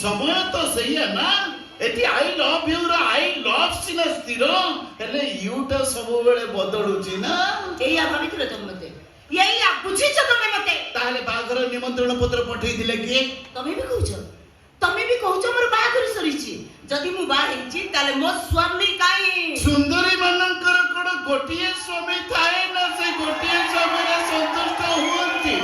समय तो सही है ना एटी आई लव यू रो आई लव सिना स्थिर हेले यूटा सब बेले बदलुची ना एया भाबिथिलो तुम मते एया बुझिछ तमे मते ताहले बागर निमंत्रण पत्र पठेई दिले के तमे भी कहूछ मोर बागर सरीची जदी मु बा हेची ताले मो स्वामी काई सुंदरी मानकर कोड गोटिए स्वामी थाए ना से गोटिए स्वामी रे संतुष्ट होंती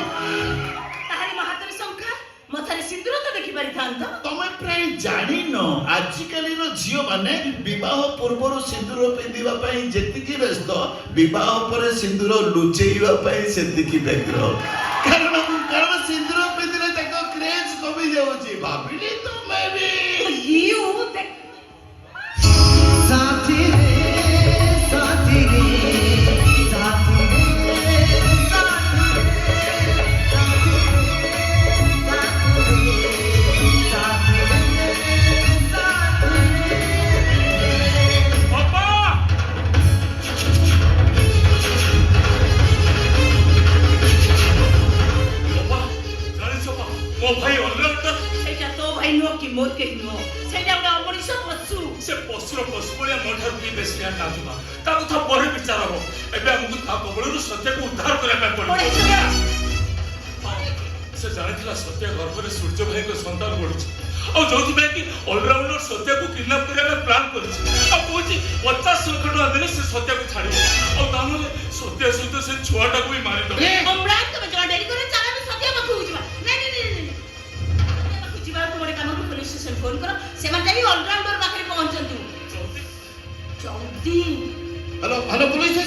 ताहारी महातर संख्या मथारे सिंदूर तो देखि पारि थांत तमे प्राय जानि न आजिकली रो झियो माने विवाह पूर्व सिंदूर पिंदिबा पई जेतिकी व्यस्त विवाह पर सिंदूर लुचेइबा पई सेतिकी व्यग्र कारण सिंदूर पिंदिले तक क्रेज कमी जाउची भाबिली तो मैं भी यू साथी रे साथी रे साथी ମୋ ଭାଇ ଅଲରାଉଣ୍ଡର ସେଇଟା ତୋ ଭାଇ ନୁହ କି ମୋର କେହି ନୁହ ସେଇଟା ଗୋଟେ ଅମଣିଷ ପଶୁ ସେ ପଶୁର ପଶୁ ଭଳିଆ ମୋ ଠାରୁ ବି ବେଶୀ ଜ୍ଞାନ ନାଚୁବା ତା କଥା ପରେ ବିଚାର ହବ ଏବେ ଆମକୁ ତା କବଳରୁ ସତ୍ୟକୁ ଉଦ୍ଧାର କରିବା ପାଇଁ ପଡିବ ସେ ଜାଣିଥିଲା ସତ୍ୟ ଗର୍ଭରେ ସୂର୍ଯ୍ୟ ଭାଇଙ୍କ ସନ୍ତାନ ବଢୁଛି ଆଉ ଯୋଉଥିପାଇଁ କି ଅଲରାଉଣ୍ଡର ସତ୍ୟକୁ କିଡନାପ କରିବା ପାଇଁ ପ୍ଲାନ୍ କରିଛି ଆଉ କହୁଛି 50 ଲକ୍ଷ ଟଙ୍କା ଦେଲେ ସେ ସତ୍ୟକୁ ଛାଡିବ ଆଉ ତା ନହେଲେ ସତ୍ୟ ସହିତ ସେ ଛୁଆଟାକୁ ବି ମାରିଦେବ ଅମ୍ରାଟ ତମେ ଜଣ ଡେରି করে ଚାଲ ଆମେ ସତ୍ୟ ପାଖକୁ ଯିବା ନାଇଁ ପାଖକୁ ଯିବା ଗୋଟେ କାମ କର ପୁଲିସ ଷ୍ଟେସନ ଫୋନ କର ସେମାନେ ଯାଇ ଅଲରାଉଣ୍ଡର ପାଖରେ ପହଞ୍ଚନ୍ତୁ ଜଲ୍ଦି हेलो हेलो पुलिस